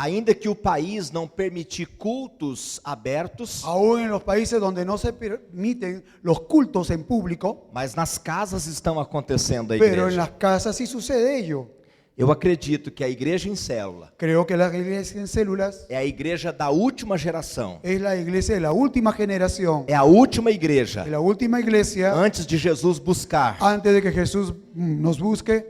Ainda que o país não permitir cultos abertos, aún en los países donde no se permiten los cultos en público, mas nas casas estão acontecendo a pero en igreja. las casas sí sucede ello. Eu acredito que a igreja em célula Creo que la iglesia en células é a igreja da última geração. es la iglesia de la última generación, É a última igreja es la última iglesia antes de Jesus buscar. antes de que Jesús nos busque.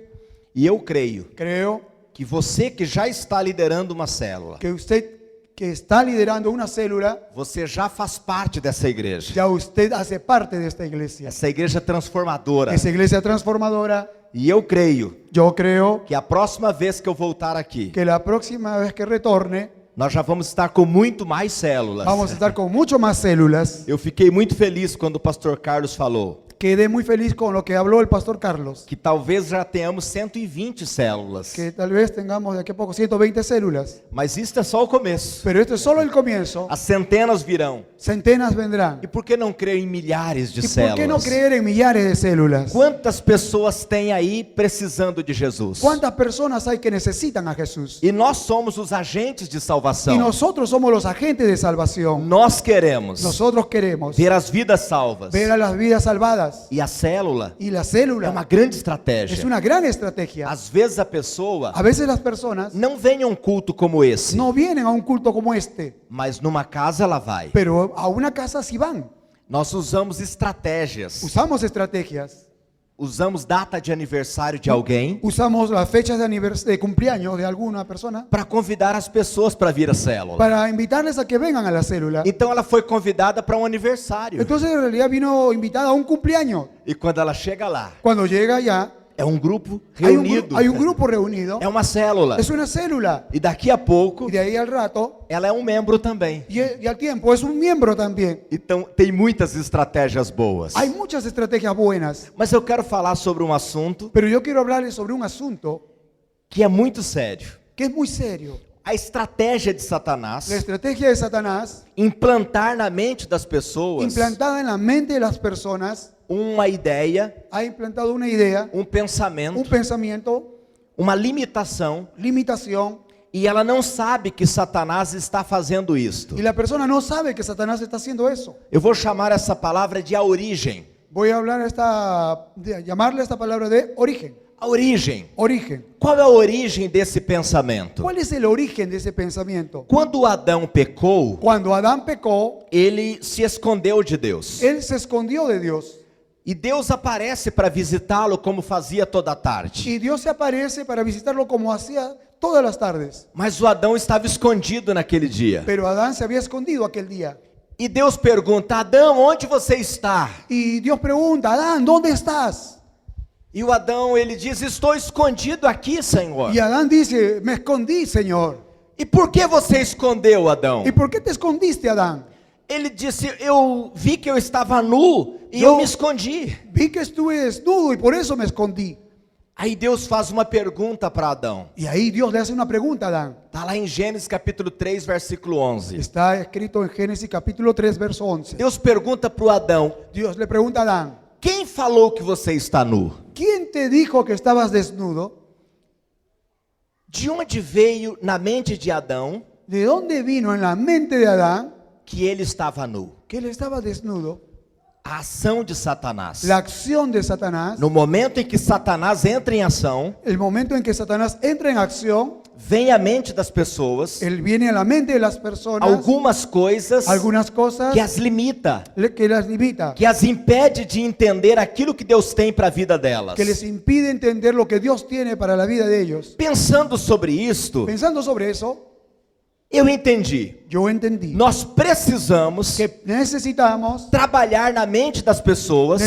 E eu creio Creo que você que já está liderando uma célula, que usted que está liderando una célula, você já faz parte dessa igreja. ya usted hace parte de esta iglesia. Essa igreja transformadora. Esa iglesia transformadora, E eu creio yo creo que a próxima vez que eu voltar aqui, que la próxima vez que retorne, nós já vamos estar com muito mais células. vamos a estar con mucho más células. Eu fiquei muito feliz quando o pastor Carlos falou Quedé muy feliz con lo que habló el pastor Carlos, que talvez já tenhamos 120 células. que tal vez tengamos de aquí a poco 120 células. Mas isso é só o começo. Pero esto es solo el comienzo. As centenas virão. Centenas vendrán. E por que não crer em milhares de ¿Y por qué no células? creer en millares de células? Quantas pessoas tem aí precisando de Jesus? ¿Cuántas personas hay que necesitan a Jesús? E nós somos os agentes de Y salvação. nosotros somos los agentes de salvación. Nós queremos Nosotros queremos ver as vidas salvas. ver a las vidas salvadas. E a célula Y la é célula uma grande es estratégia. una gran estrategia. Às vezes a pessoa A veces las personas não vem a um culto como esse, no vienen a un culto como este, mas numa casa ela vai. pero a una casa sí van. Nós usamos estratégias. Usamos estrategias. Usamos data de aniversário de alguém Usamos las fechas de cumpleaños de alguna persona para convidar as pessoas para vir à célula. para invitarles a que vengan a la célula. Então ela foi convidada para um aniversário. Entonces en realidad vino invitada a un cumpleaños. E quando ela chega lá, Cuando llega allá, é um grupo hay un, reunido. hay un grupo reunido. É uma célula. Es una célula. E daqui a pouco, Y de ahí al rato, ela é um membro também. y al tiempo, es un miembro también. Então tem muitas estratégias boas. Hay muchas estrategias buenas. Mas eu quero falar sobre um assunto Pero yo quiero hablarles sobre un asunto que é muito sério. que es muy serio. A estratégia de La Satanás estrategia de Satanás, implantar na mente das pessoas implantada en la mente de las personas, uma ideia, ha implantado una idea, um un pensamento, pensamiento, uma limitação, limitación, e ela não sabe que Satanás está fazendo isto. y la persona no sabe que Satanás está haciendo eso. Eu vou chamar essa palavra de a origem. Voy a hablar llamarle esta palabra de origen. A origem. Origen. Qual é a origem desse pensamento? ¿Cuál es el origen de ese pensamiento? Quando Adão pecou, Cuando Adán pecó, ele se escondeu de Deus. él se escondió de Dios. E Deus aparece para visitá-lo como fazia toda a tarde. Y Dios se aparece para visitarlo como hacía todas las tardes. Mas o Adão estava escondido naquele dia. Pero Adán se había escondido aquel día. E Deus pergunta: Adão, onde você está? Y Dios pregunta, Adán, ¿dónde estás? E o Adão, ele diz: estou escondido aqui, Senhor. Y Adán dice, me escondí, Señor. E por que você escondeu, Adão? ¿Y por qué te escondiste, Adán? Ele disse: eu vi que eu estava nu e eu me escondi. Vi que estuve desnudo y por eso me escondí. Aí Deus faz uma pergunta para Adão. Y ahí Dios le hace una pregunta a Adán. Está lá em Gênesis capítulo 3, versículo 11. Está escrito en Génesis capítulo 3, verso 11. Deus pergunta para o Adão: Dios le pregunta a Adán, quem falou que você está nu? ¿quién te dijo que estabas desnudo? De onde veio na mente de Adão ¿De dónde vino en la mente de Adán que ele estava nu? que él estaba desnudo? A ação de Satanás. La acción de Satanás, No momento em que Satanás entra em ação, el momento en que Satanás entra en acción, vem à mente das pessoas él viene a la mente de las personas algumas coisas algunas cosas que as limita, que las limita, que as impede de entender aquilo que Deus tem para a vida delas. que les impide entender lo que Dios tiene para la vida de ellos. Pensando sobre isto, Pensando sobre eso, eu entendi. yo entendí Nós precisamos que necesitamos trabalhar na mente das pessoas,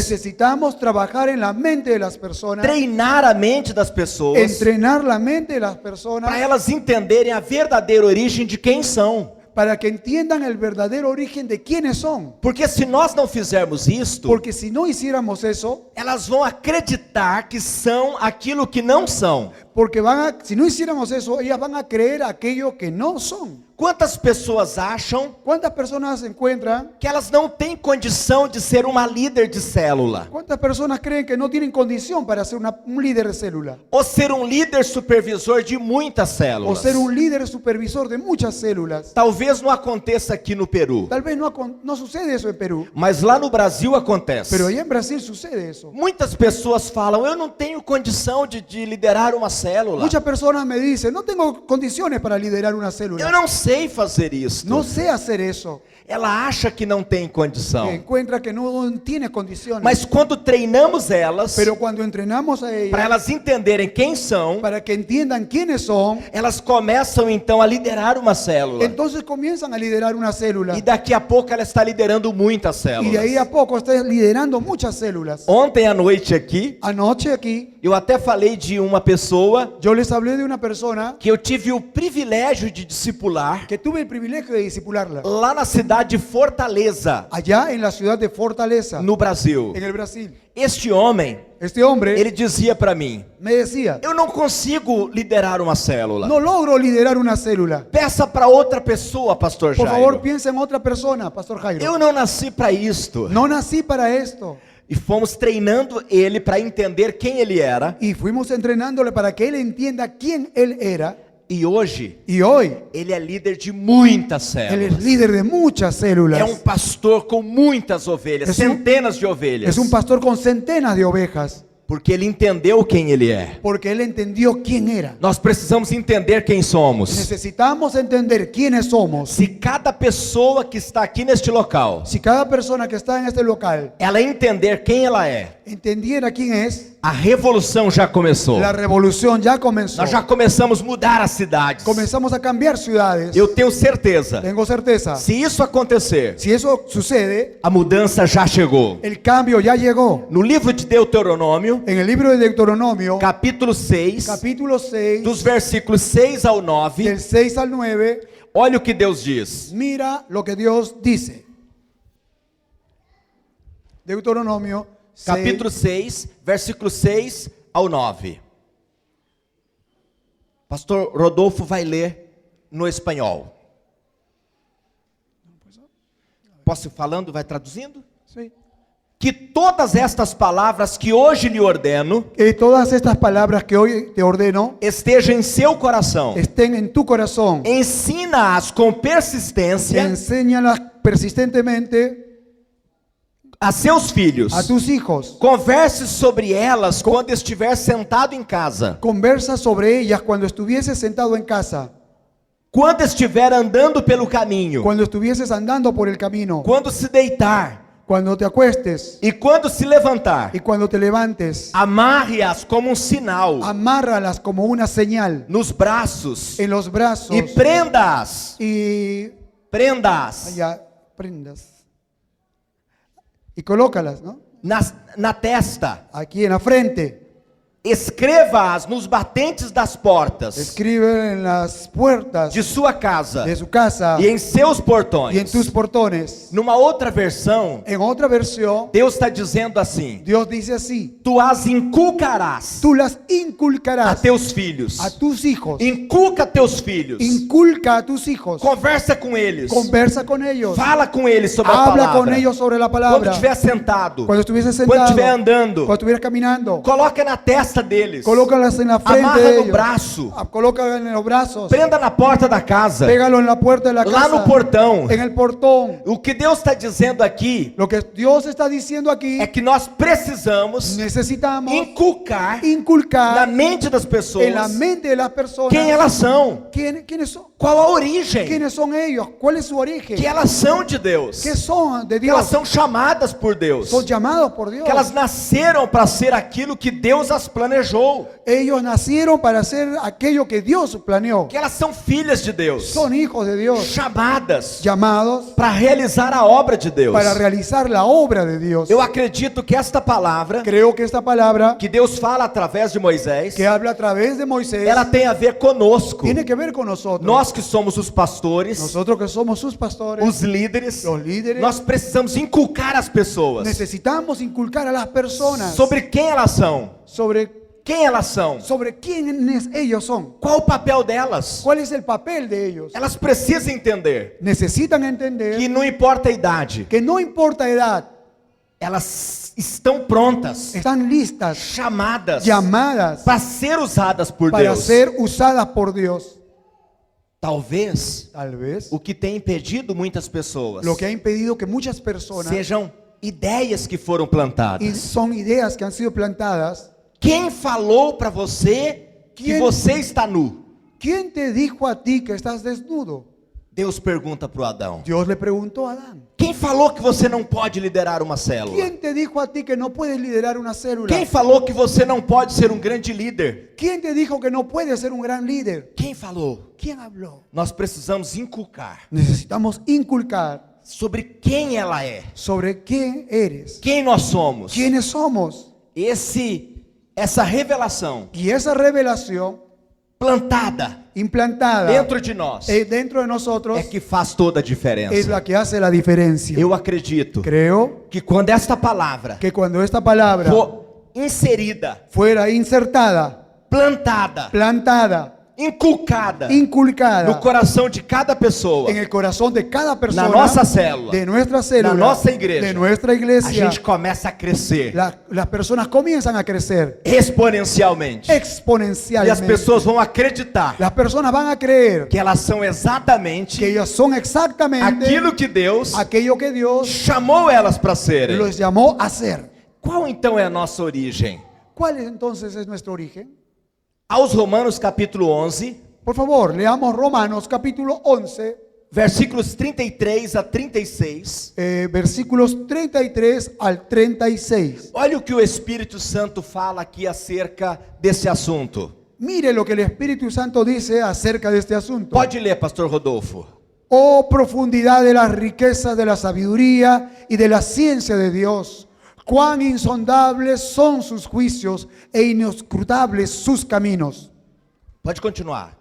trabajar en la mente de las personas, treinar a mente das pessoas, entrenar la mente de las personas para elas entenderem a verdadeira origem de quem são. para que entiendan el verdadero origen de quiénes son. Porque se nós não fizermos isto, Porque si no hiciéramos eso, elas vão acreditar que são aquilo que não são. Porque si no hiciéramos eso, ellas van a creer aquello que no son. Quantas pessoas acham ¿Cuántas personas se encuentran? que elas não têm condição de ser uma líder de célula, ¿Cuántas personas creen que no tienen condición para ser un líder de célula? ou ser um líder supervisor de muitas O células? ser un líder supervisor de muchas células. Talvez não aconteça aqui no Peru, Tal vez no sucede eso en Perú, mas lá no Brasil acontece. pero allá en Brasil sucede eso. Muitas pessoas falam, eu não tenho condição de liderar uma célula. Muchas personas me dicen, no tengo condiciones para liderar una Eu célula. não sei fazer isso. No sé hacer eso. Ela acha que não tem condição. Que encuentra que no tiene condiciones. Mas quando treinamos elas, Pero cuando entrenamos a para ellas, elas entenderem quem são, para que entiendan quiénes son, elas começam então a liderar uma célula. entonces comienzan a liderar una célula. E daqui a pouco ela está liderando muitas Y de ahí células. a poco está liderando muchas células. Ontem à noite aqui, Anoche aquí, eu até falei de uma pessoa yo les hablé de una persona que eu tive o privilégio de discipular que tuve el privilegio de discipularla. lá na cidade de Fortaleza, Allá en la ciudad de Fortaleza, no Brasil. en el Brasil. Este homem, Este hombre ele dizia para mim, me decía, eu não consigo liderar uma célula. no logro liderar una célula. Peça para outra pessoa, pastor Por favor, Jairo. piensa en otra persona, Pastor Jairo. Eu não nasci para isto. No nací para esto. E fomos treinando ele para entender quem ele era. Y fuimos entrenándole para que él entienda quién él era. E hoje, Y hoy, ele é líder de muitas él es células. líder de muchas células. É um pastor com muitas ovelhas, Es centenas de ovelhas. Es un pastor con centenas de ovejas. Porque ele entendeu quem ele é. Porque él entendió quién era. Nós precisamos entender quem somos. Necesitamos entender quiénes somos. Se cada pessoa que está aqui neste local, Si cada persona que está en este local ela entender quem ela é, entendiera quién es, a revolução já começou. la revolución ya comenzó. Nós já começamos a mudar as cidades. Comenzamos a cambiar ciudades. Eu tenho certeza, Tengo certeza. se isso acontecer, Si eso sucede, a mudança já chegou. el cambio ya llegó. No livro de Deuteronômio, En el libro de Deuteronomio, capítulo 6, capítulo 6, dos versículos 6 ao 9, del 6 al 9, olha o que Deus diz. mira lo que Dios dice. Deuteronomio 6, Capítulo 6, versículo 6 ao 9. Pastor Rodolfo vai ler no espanhol. Posso ir falando, vai traduzindo? sí. Que todas estas palavras que hoje lhe ordeno Que todas estas palabras que hoy te ordeno estejam em seu coração. estén en tu corazón. Ensina-as com persistência Enséñalas persistentemente a seus filhos. a tus hijos. Converse sobre elas quando estiver sentado em casa, Conversa sobre ellas cuando estuvieses sentado en casa, quando estiver andando pelo caminho, cuando estuvieses andando por el camino, quando se deitar cuando te acuestes e quando se levantar. y cuando te levantes. Amarre-as como um sinal Amárralas como una señal nos braços en los brazos e prenda-as. y Prenda-as allá prendas y colócalas, ¿no? na testa. Aquí en la frente. Escreva-as nos batentes das portas Escribe en las puertas de sua casa de su casa e em seus y en portões. tus portones. Numa outra versão, En otra versión, Deus está dizendo assim: Dios dice así: tu as inculcarás tú las a inculcarás teus filhos. a tus hijos. Inculca teus filhos. Inculca a tus hijos. Conversa com eles. Conversa con ellos. Fala com eles sobre a Habla palavra. con ellos sobre la Quando palabra. estiver sentado, Cuando estuviese quando sentado, estiver andando, cuando estuvieras caminando, coloca na testa deles. colócalas en la frente Amarra de no ellos. braço. Colócalas en los brazos. Prenda na porta da casa. Pégalo en la puerta de la Lá casa. no portão. En el portón. O que Deus está dizendo aqui Lo que Dios está diciendo aquí, é que nós precisamos necesitamos inculcar na inculcar mente das pessoas en la mente de las personas quem elas são, quiénes son. qual a origem, ¿Quiénes son ellos? ¿Cuál es su origen? que elas são de Deus, ¿Qué son de que elas Dios? são chamadas por Deus, Son llamados por Dios. que elas nasceram para ser aquilo que Deus as planejou, Ellos nacieron para hacer aquello que Dios planeó. que elas são filhas de Deus, Son hijos de Dios, chamadas llamados para realizar a obra de Deus. para realizar la obra de Dios. Eu acredito que esta palavra Creo que esta palabra que Deus fala através de Moisés, que habla a través de Moisés ela tem a ver conosco. tiene que ver con nosotros. Nós que somos os pastores, Nosotros que somos sus pastores, os líderes, los líderes, nós precisamos inculcar as pessoas necesitamos inculcar a las personas sobre quem elas são, sobre quem elas são, sobre quiénes ellos son, qual o papel delas. cuál es el papel de ellos. Elas precisam entender Necesitan entender que não importa a idade, que no importa edad, elas estão prontas, están listas, chamadas llamadas para ser usadas por para Deus. ser usadas por Dios. Talvez Tal vez o que tem impedido muitas pessoas lo que ha impedido que muchas personas, sejam ideias que foram y plantadas. son ideas que han sido plantadas. Quem falou para você que Quem- você está nu? ¿Quién te dijo a ti que estás desnudo? Deus pergunta para o Adão. Dios le preguntó a Adán. Quem falou que você não pode liderar uma célula? ¿Quién te dijo a ti que no puedes liderar una célula? Quem falou que você não pode ser um grande líder? ¿Quién te dijo que no puedes ser un gran líder? Quem falou? ¿Quién habló? Nós precisamos inculcar Necesitamos inculcar sobre quem ela é, sobre quién eres, quem nós somos. quiénes somos. Essa revelação Y esa revelación plantada implantada dentro de nós dentro de nosotros é que faz toda a es diferença. la que hace la diferencia. Eu acredito Creo que quando esta palavra que cuando esta palabra for inserida, fuera insertada, plantada, plantada, inculcada inculcada no coração de cada pessoa, en el corazón de cada persona, na nossa célula, de nuestra célula, na nossa igreja, de nuestra a iglesia, gente começa a crescer las personas comienzan a crecer exponencialmente. E as exponencialmente. pessoas vão acreditar Las personas van a creer que elas são que exatamente ellas son exactamente aquilo que Deus aquello que Dios chamou elas para serem. los llamó a ser. Qual então é a nossa origem? ¿Cuál entonces es nuestro origen? Aos Romanos capítulo 11, Por favor, leamos Romanos capítulo 11, versículos 33 a 36. versículos 33 al 36. Olha o que o Espírito Santo fala aqui acerca desse assunto. Mire lo que el Espíritu Santo dice acerca de este asunto. Pode ler, pastor Rodolfo. Oh profundidad de las riquezas de la sabiduría y de la ciencia de Dios. Cuán insondables son sus juicios e inescrutables sus caminos. Pode continuar.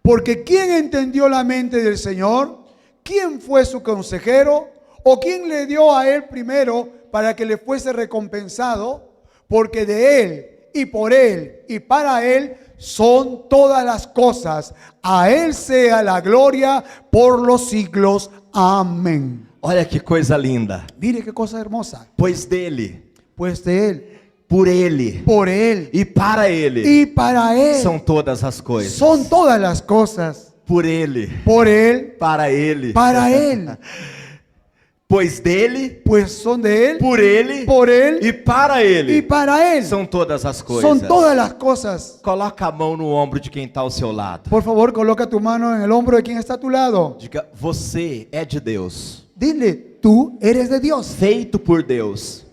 Porque ¿quién entendió la mente del Señor? ¿Quién fue su consejero? ¿O quién le dio a él primero para que le fuese recompensado? Porque de él y por él y para él son todas las cosas. A él sea la gloria por los siglos. Amén. Olha que coisa linda. Mire qué cosa hermosa. Pois dele, Pues de él, por ele por él e para ele y para él são todas as coisas. son todas las cosas. Por ele, Por él, para ele. para él. Pois dele, Pues son de él, por ele y e para ele para él. são todas as coisas. Son todas las cosas. Coloca a mão no ombro de quem está ao seu lado. Por favor, coloca tu mano en el hombro de quien está a tu lado. Diga, você é de Deus. Dile, tú eres de Dios, Feito por Deus.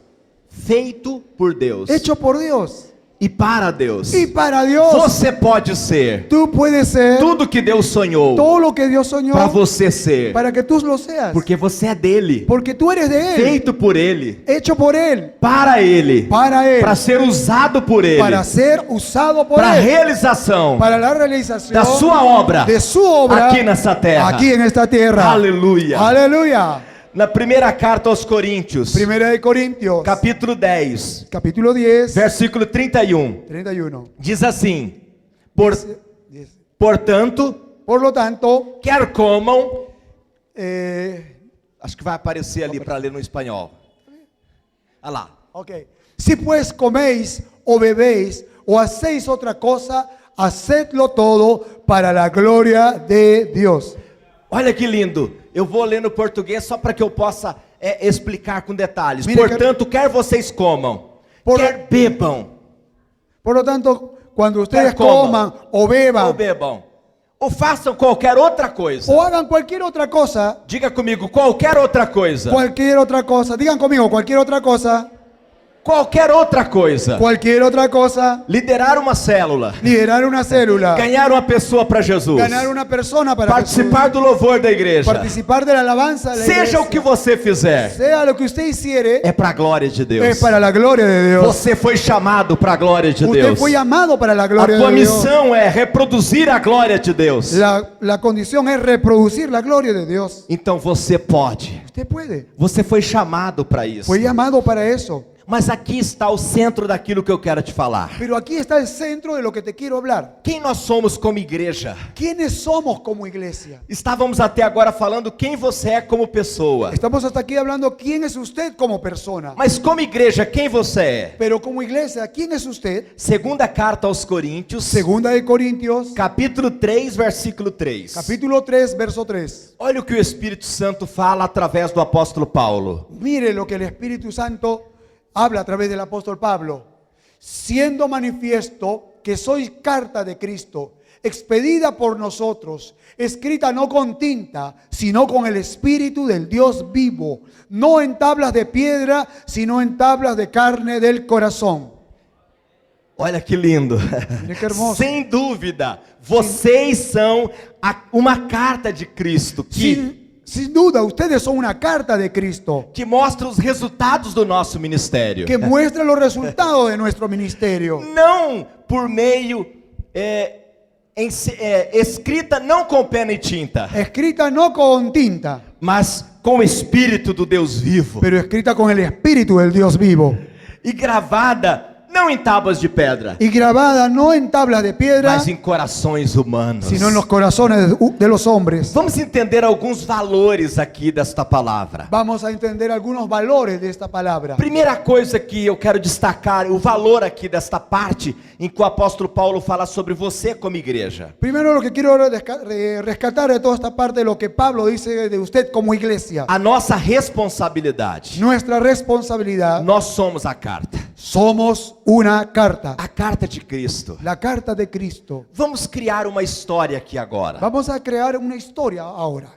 Feito por Deus. hecho por Dios E para Deus. y para Dios. Você pode ser Tú puedes ser tudo que Deus sonhou todo lo que Dios soñó para você ser. para que tú lo seas. Porque você é dele. Porque tú eres de él, Feito por ele. hecho por él, Para ele. para él, Para ser usado por ele. para ser usado por Para a él, realização para la realización da sua obra de su obra aqui nessa terra. aquí en esta tierra. Aleluia. Aleluya. Na primeira carta aos Coríntios, Primera de Corintios, capítulo 10, capítulo 10, versículo 31, 31. diz assim: Portanto, Por lo tanto, quer comam, eh, acho que vai aparecer ali para ler no espanhol. Olha lá. ok. Si pues coméis o bebéis o hacéis otra cosa, hacedlo todo para la gloria de Dios. Olha que lindo. Eu vou ler no português só para que eu possa explicar com detalhes. Mire, Portanto, quer vocês comam, quer bebam, Por lo tanto, cuando ustedes Quer coman coman o ou beban bebam, ou façam qualquer outra coisa. o hagan cualquier otra cosa, Diga comigo, qualquer outra coisa. digan conmigo, cualquier otra cosa, Qualquer outra coisa. cualquier otra cosa, Liderar uma célula. liderar una célula, Ganhar uma pessoa para Jesus. ganar una persona para Participar do louvor da igreja. Jesús, participar de la alabanza de la Seja iglesia. o que você fizer, Sea lo que usted hiciere, é para a glória de Deus. es para la gloria de Dios. Você foi chamado para a glória de Usted Deus. fue llamado para la A gloria tua de Dios. missão é reproduzir a glória de Deus. La condición es reproducir la gloria de Dios. Então você pode. Usted puede. Você foi chamado para isso. Fue llamado para eso. Mas aqui está o centro daquilo que eu quero te falar. Pero aquí está el centro de lo que te quiero hablar. Quem nós somos como igreja? ¿Quiénes somos como iglesia? Estávamos até agora falando quem você é como pessoa. Estamos hasta aquí hablando quién es usted como persona. Mas como igreja, quem você é? Pero como iglesia, ¿quién es usted? Segunda carta aos Coríntios, Segunda de Corintios, capítulo 3, versículo 3. capítulo 3, verso 3. Olha o que o Espírito Santo fala através do apóstolo Paulo. Mire lo que el Espíritu Santo habla a través del apóstol Pablo. Siendo manifiesto que sois carta de Cristo, expedida por nosotros, escrita no con tinta, sino con el Espíritu del Dios vivo, no en tablas de piedra, sino en tablas de carne del corazón. Olha que lindo. Mira que hermoso. Sem dúvida, vocês são uma carta de Cristo Sin duda, ustedes son una carta de Cristo que mostra os resultados do nosso ministério. que muestra los resultados de nuestro ministerio. Não por meio escrita não com pena e tinta, Escrita no con tinta, mas com o Espírito do Deus vivo. pero escrita con el Espíritu del Dios vivo. E gravada não em tábuas de pedra, Y grabada no en tablas de piedra, mas em corações humanos. sino en los corazones de los hombres. Vamos entender alguns valores aqui desta palavra. Vamos a entender algunos valores de esta palabra. Primeira coisa que eu quero destacar, o valor aqui desta parte em que o apóstolo Paulo fala sobre você como igreja. Primero lo que quiero rescatar de toda esta parte de lo que Pablo dice de usted como iglesia. A nossa responsabilidade. Nuestra responsabilidad. Nós somos a carta. Somos una carta. A carta de Cristo. La carta de Cristo. Vamos criar uma história aqui agora. Vamos a crear una historia ahora.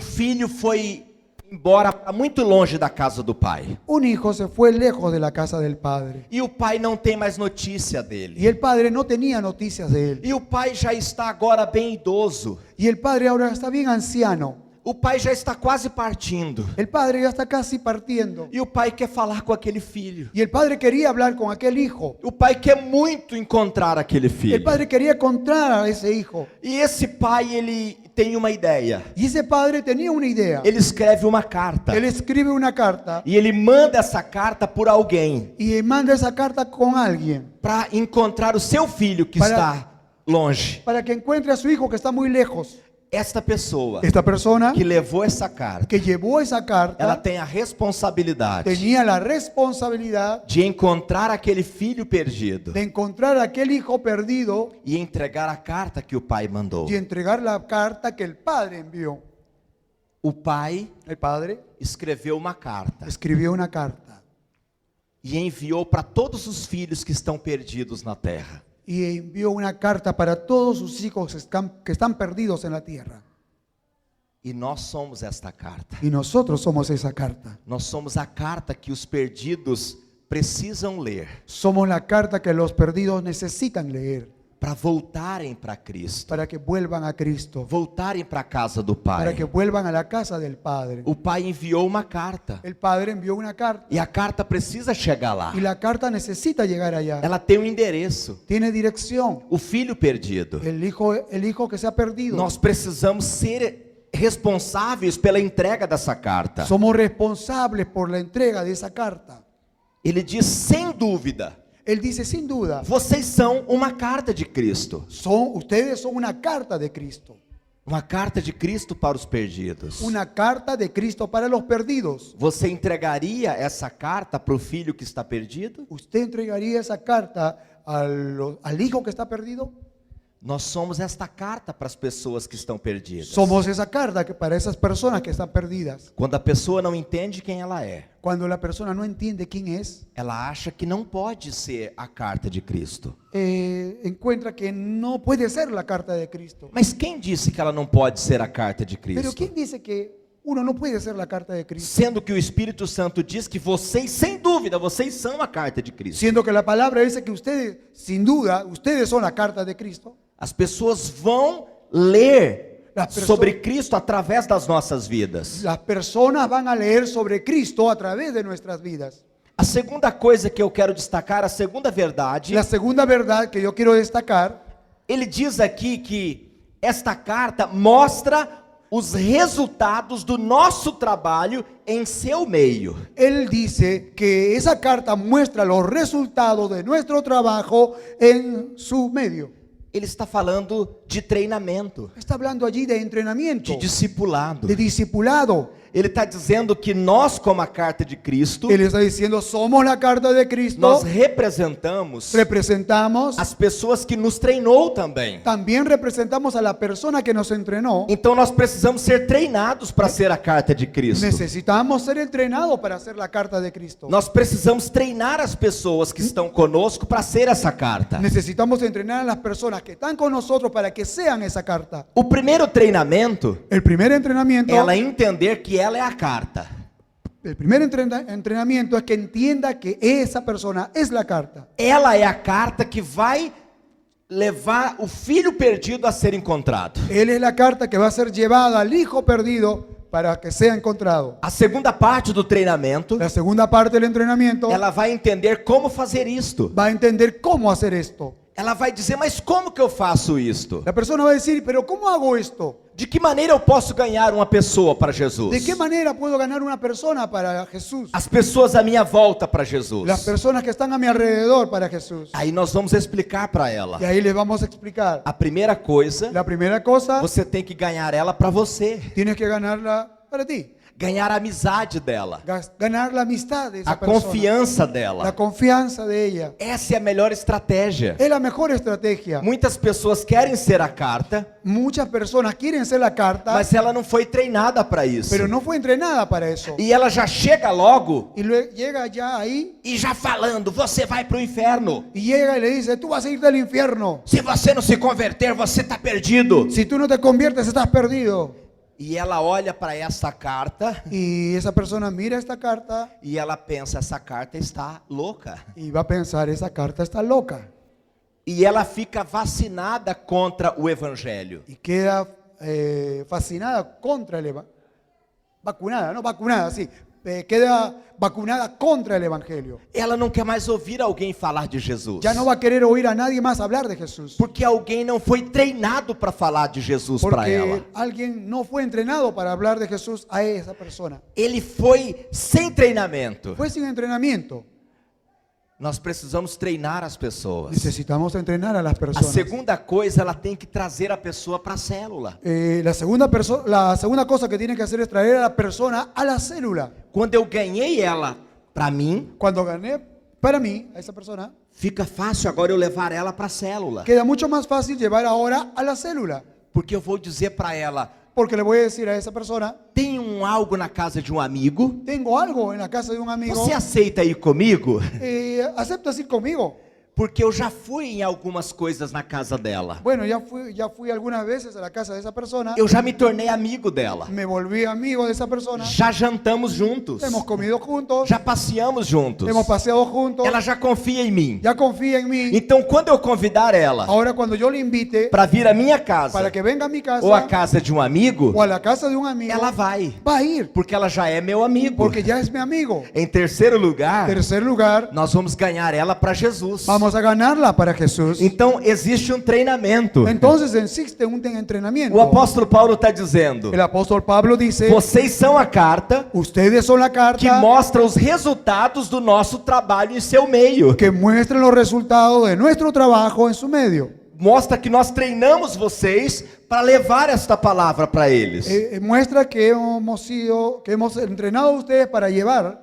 Filho foi embora para muito longe da casa do pai. Un hijo se fue lejos de la casa del padre. E o pai não tem mais notícia dele. Y el padre no tenía noticias de él. E o pai já está agora bem idoso. Y el padre ahora está bien anciano. O pai já está quase partindo. El padre ya está casi partiendo. E o pai quer falar com aquele filho. Y el padre quería hablar con aquel hijo. O pai quer muito encontrar aquele filho. El padre quería encontrar a ese hijo. E esse pai, ele tem uma ideia. Y ese padre tenía una idea. Ele escreve uma carta. Él escribe una carta E ele manda essa carta por alguém y manda esa carta con alguien para encontrar o seu filho que está longe. para que encuentre a su hijo que está muy lejos. Esta pessoa Esta persona que levou essa carta, que llevó esa ela carta tem a responsabilidade tenía la responsabilidad de encontrar aquele filho perdido de encontrar a aquel hijo perdido e entregar a carta que o pai mandou. y entregar la carta que el padre envió. O pai El padre escreveu uma carta escribió una carta e enviou para todos os filhos que estão perdidos na terra. y envió una carta para todos sus hijos que están perdidos en la tierra. E nós somos esta carta. Y nosotros somos esa carta. Nós somos a carta que os perdidos precisam ler Somos la carta que los perdidos necesitan leer para voltarem para Cristo, para que vuelvan a Cristo, voltarem para a casa do para que Pai. vuelvan a la casa del Padre. O Pai enviou uma carta El Padre envió una carta e a carta precisa chegar lá. y la carta necesita llegar allá. Ela tem um endereço. Tiene dirección. O filho perdido. El hijo que se ha perdido. Nós precisamos ser responsáveis pela entrega dessa carta. Somos responsables por la entrega de esa carta. Ele diz sem dúvida, Él dice sin duda, vocês são uma carta de Cristo. ustedes son una carta de Cristo. Uma carta de Cristo para os perdidos. Una carta de Cristo para los perdidos. Você entregaria essa carta para o filho que está perdido? ¿Usted entregaría esa carta al hijo que está perdido? Nós somos esta carta para as pessoas que estão perdidas. Somos esa carta que para esas personas que están perdidas. Quando a pessoa não entende quem ela é, Cuando la persona no entiende quién es, ela acha que não pode ser a carta de Cristo. encuentra que no puede ser la carta de Cristo. Mas quem disse que ela não pode ser a carta de Pero Cristo? ¿quién dice que uno no puede ser la carta de Cristo? Sendo que o Espírito Santo diz que vocês, sem dúvida, vocês são a carta de Cristo. Siendo que la palabra dice que ustedes, sin duda, ustedes son la carta de Cristo. As pessoas vão ler As pessoas- sobre Cristo através das nossas vidas. Las personas van a leer sobre Cristo a través de nuestras vidas. A segunda coisa que eu quero destacar, a segunda verdade, La segunda verdad que yo quiero destacar, ele diz aqui que esta carta mostra os resultados do nosso trabalho em seu meio. Él dice que esa carta muestra los resultados de nuestro trabajo en su medio. Ele está falando de treinamento, Está hablando allí de entrenamiento, de discipulado. de discipulado. Ele está dizendo que nós, como a carta de Cristo, Él está diciendo, somos la carta de Cristo, nós representamos representamos, as pessoas que nos treinou também. también representamos a la persona que nos entrenó. Então nós precisamos ser treinados para ser a carta de Cristo. Necesitamos ser entrenados para hacer la carta de Cristo. Nós precisamos treinar as pessoas que estão conosco para ser essa carta. Necesitamos entrenar a las personas que están con nosotros para que sean esa carta. O primeiro treinamento El primer entrenamiento, é ela entender que ela é a carta. el primer entrenamiento es que entienda que esa persona es la carta. Ela é a carta que vai levar o filho perdido a ser encontrado. Él es la carta que va a ser llevada al hijo perdido para que sea encontrado. A segunda parte do treinamento, La segunda parte del entrenamiento ela vai entender como fazer isto. va a entender cómo hacer esto. Ela vai dizer, mas como que eu faço isto? La persona va a decir, pero ¿cómo hago esto? De que maneira eu posso ganhar uma pessoa para Jesus? ¿De qué manera puedo ganar una persona para Jesús? As pessoas à minha volta para Jesus. Las personas que están a mi alrededor para Jesús. Aí nós vamos explicar para ela. Y ahí les vamos a explicar. A primeira coisa, La primera cosa, você tem que ganhar ela para você. tienes que ganarla para ti. Ganhar a amizade dela, Ganar la amistad de esa a persona. confiança La dela. confianza de ella. Essa é a melhor estratégia. Es la mejor estrategia. Muitas pessoas querem ser a carta, Muchas personas quieren ser la carta, mas ela não foi treinada para isso. pero no fue entrenada para eso. E ela já chega logo Y luego llega ya ahí e já falando, você vai para o inferno. y llega y le dice, tú vas a ir del infierno. Se você não se converter, você está perdido. Si tú no te conviertes, estás perdido. E ela olha para essa carta Y esa persona mira esta carta e ela pensa, essa carta está louca. y va a pensar, esa carta está loca. E ela fica vacinada contra o evangelho. Y queda fascinada contra el evangelio. Vacunada, no vacunada, sí. Queda vacunada contra el evangelio. Ela não quer mais ouvir alguém falar de Jesus. Ya no va a querer oír a nadie más hablar de Jesús. Porque alguém não foi treinado para falar de Jesus para Porque ela. alguien no fue entrenado para hablar de Jesús a esa persona. Ele foi sem treinamento. Fue sin entrenamiento. Nós precisamos treinar as pessoas. Necesitamos entrenar a las A personas. segunda coisa, ela tem que trazer a pessoa para a célula. La segunda cosa que tiene que hacer es traer a la persona a la célula. Quando eu ganhei ela para mim, Cuando gané para mí a esa persona, fica fácil agora eu levar ela para a célula. queda mucho más fácil llevar ahora a la célula. Porque eu vou dizer para ela, Porque le voy a decir a esa persona, tem algo na casa de um amigo? tengo algo en la casa de un amigo, Você aceita ir comigo? ¿aceptas ir conmigo? Porque eu já fui em algumas coisas na casa dela. Bueno, ya fui algunas veces a la casa de esa persona, Eu já me tornei amigo dela. me volví amigo de esa persona, Já jantamos juntos. hemos comido juntos, Já passeamos juntos. hemos paseado juntos, Ela já confia em mim. ya confía en mí. Então, quando eu convidar ela Ahora cuando yo le invite para vir à minha casa para que venga a mi casa ou à casa de um amigo, o a la casa de un amigo, ela vai, va a ir, porque ela já é meu amigo. porque ya es mi amigo. Em terceiro lugar, Tercer lugar, nós vamos ganhar ela para Jesus. vamos a ganarla para Jesús. Então, existe um treinamento. Entonces existe un entrenamiento. O apóstolo Paulo está dizendo: El apóstol Pablo dice, vocês são a carta ustedes son la que carta mostra os resultados do nosso trabalho em seu meio. que muestra los resultados de nuestro trabajo en su medio. Mostra que nós treinamos vocês para levar esta palavra para eles. Muestra que hemos entrenado a ustedes para llevar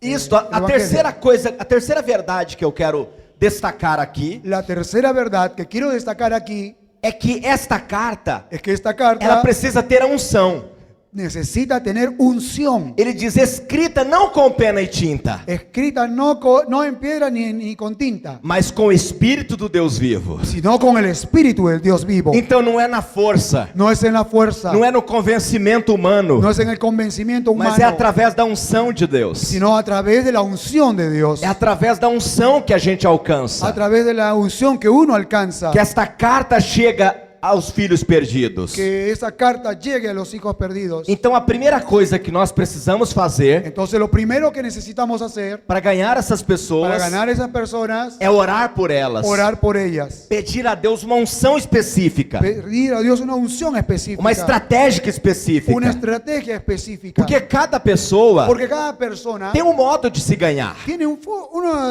Isto, a Evangelho. terceira coisa, a terceira verdade que eu quero destacar aqui La tercera verdad que quiero destacar aquí é que esta carta, es que esta ela carta precisa ter a unção. necesita tener unción, Ele diz escrita não com pena e tinta, escrita no en piedra ni con tinta, mas com o Espírito do Deus vivo. sino con el Espíritu del Dios vivo. Então não é na força, No es en la fuerza, não é no convencimento humano, no es en el convencimiento humano, mas é através da unção de Deus. sino a través de la unción de Dios, É através da unção que a gente a alcança. través de la unción que uno alcanza, Que esta carta chega aos filhos perdidos. que esa carta llegue a los hijos perdidos. Então a primeira coisa que nós precisamos fazer Entonces lo primero que necesitamos hacer para ganhar essas pessoas para ganar esas personas, é orar por elas. orar por ellas. Pedir a Deus uma unção específica, Pedir a Dios una unción específica, uma estratégia una específica. estrategia específica. Porque cada pessoa Porque cada persona tem um modo de se ganhar, tiene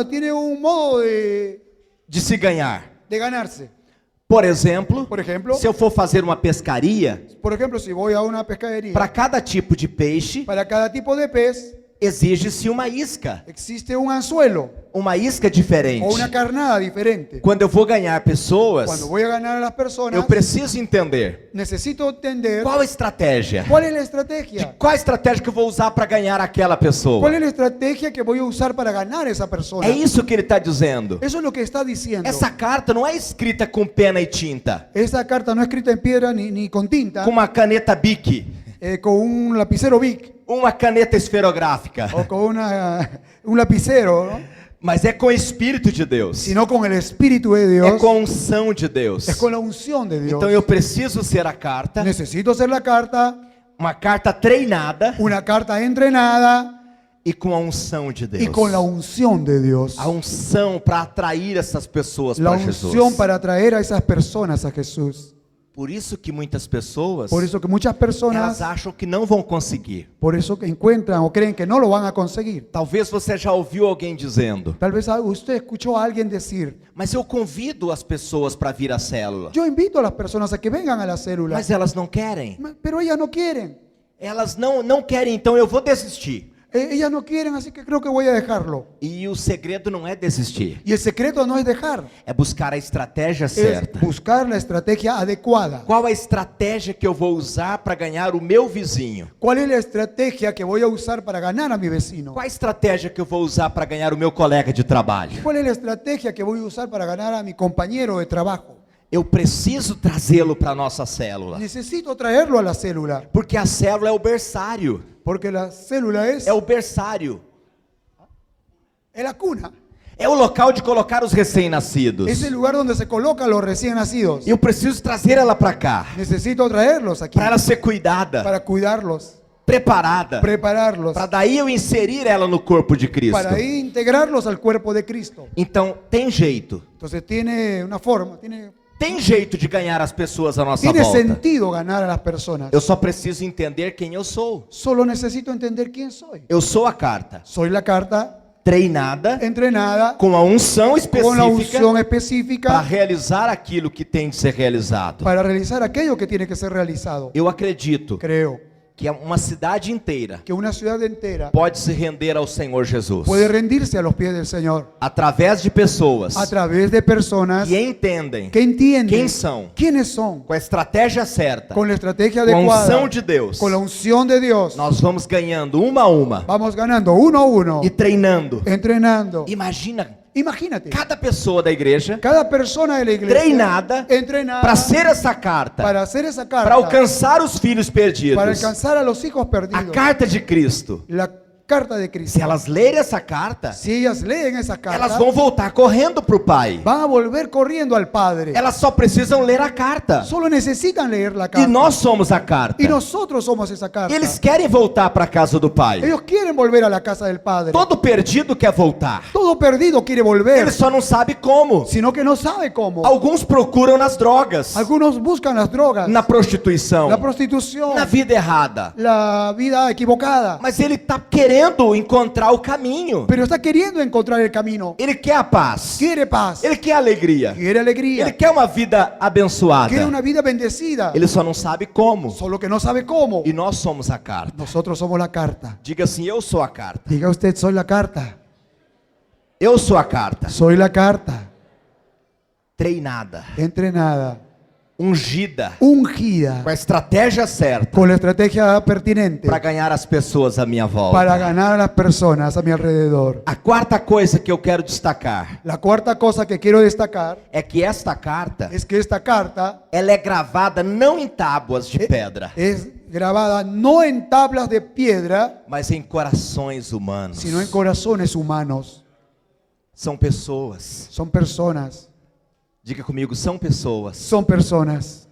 tiene un modo de se ganhar. de ganarse. Por exemplo, Por ejemplo, se eu for fazer uma pescaria, si voy a una pescadería, para cada tipo de peixe para cada tipo de pez exige-se uma isca existe un anzuelo diferente. o una carnada diferente. Quando eu vou ganhar pessoas, Cuando voy a ganar a las personas, eu preciso entender necesito entender qual a estratégia. cuál es la estrategia. Qual a estratégia que eu vou usar para ganhar aquela pessoa? ¿Cuál es la estrategia que voy a usar para ganar a esa persona? É isso que ele está dizendo. Eso es lo que está diciendo. Essa carta não é escrita com pena e tinta, Esa carta no es escrita en piedra ni con tinta, com uma caneta Bic, con un lapicero Bic uma caneta esferográfica, o con un lapicero, ¿no? mas é com o Espírito de Deus, Sino con el Espíritu de é Dios, com a unção de Deus. es con la unción de Dios. Então eu preciso ser a carta, Necesito hacer la carta, uma carta treinada una carta entrenada e com a unção de Deus. y con la unción de Dios. A unção para atrair essas pessoas La para unción Jesus. para atraer a esas personas a Jesús. Por isso que muitas pessoas, Por eso que muchas elas personas, acham que não vão conseguir. por eso que encuentran o creen que no lo van a conseguir. Talvez você já ouviu alguém dizendo: Tal vez usted escuchó a alguien decir, mas eu convido as pessoas para vir à célula. yo invito a las personas a que vengan a la célula, Mas elas não querem. pero ellas no quieren. Elas não querem, então eu vou desistir. Ellas no quieren, así que creo que voy a dejarlo. E o segredo não é desistir, Y el secreto no es dejar, é buscar a estratégia es certa. buscar la estrategia adecuada. Qual a estratégia que eu vou usar para ganhar o meu vizinho? ¿Cuál es la estrategia que voy a usar para ganar a mi vecino? Qual a estratégia que eu vou usar para ganhar o meu colega de trabalho? ¿Cuál es la estrategia que voy a usar para ganar a mi compañero de trabajo? Eu preciso trazê-lo para a nossa célula, Necesito traerlo a la célula, porque a célula é o berçário. porque la célula es É o berçário. la cuna, É o local de colocar os recém-nascidos. es el lugar donde se colocan los recién nacidos. Eu preciso trazer ela para cá, Necesito traerlos aquí para ela ser cuidada, para cuidarlos, preparada, prepararlos, para daí eu inserir ela no corpo de Cristo. para ahí integrarlos al cuerpo de Cristo. Então, tem jeito. Entonces tiene una forma, Tem jeito de ganhar as pessoas à nossa tiene volta. sentido ganar a las personas. Eu só preciso entender quem eu sou. Solo necesito entender quién soy. Eu sou a carta, Soy la carta treinada, entrenada com a unção con la unción específica para específica realizar aquilo que tem de ser realizado. para realizar aquello que tiene que ser realizado. Eu acredito Creo que uma cidade inteira que una ciudad entera pode se render ao Senhor Jesus puede rendirse a los pies del Señor através de pessoas a través de personas que entendem que entienden quem são, quiénes son, com a estratégia certa, con la estrategia com a adecuada, unção de Deus. con la unción de Dios. Nós vamos ganhando uma a uma Vamos ganando uno a uno, e treinando. entrenando. Imagina Imagínate, cada pessoa da igreja cada persona de la iglesia treinada entrenada para ser essa carta, para hacer esa carta, para alcançar os filhos perdidos. para alcanzar a los hijos A perdidos. carta de Cristo. La carta de Cristo. Se elas lerem essa carta, Si ellas leen esa carta, elas vão voltar correndo para o Pai. van a volver corriendo al Padre. Elas só precisam ler a carta. Solo necesitan leer la E carta. nós somos a carta. Y nosotros somos esa carta. Eles querem voltar para a casa do Pai. Ellos quieren volver a la casa del Padre. Todo perdido quer voltar. Todo perdido quiere volver, Ele só não sabe como. sino que no sabe cómo. Alguns procuram nas drogas, Algunos buscan las drogas, na prostituição, la prostitución, na vida errada. la vida equivocada. Mas ele está querendo encontrar o caminho. Pero está queriendo encontrar el camino. Ele quer a paz. Quiere paz, Ele quer alegria. quiere alegría, Ele quer uma vida abençoada. quiere una vida bendecida. Ele só não sabe como. Solo que no sabe cómo. E nós somos a carta. Nosotros somos la carta. Diga assim: eu sou a carta. Diga usted, soy la carta. Eu sou a carta. Soy la carta. Treinada, Entrenada, ungida, ungida, com a estratégia certa con la estrategia pertinente para ganhar as pessoas à minha volta. para ganar a las personas a mi alrededor. A quarta coisa que eu quero destacar La cuarta cosa que quiero destacar é que esta carta, es que esta carta ela é gravada não em tábuas de pedra, es grabada no en tablas de piedra, mas em corações humanos. sino en corazones humanos. São pessoas. Son personas, Diga comigo, são pessoas son personas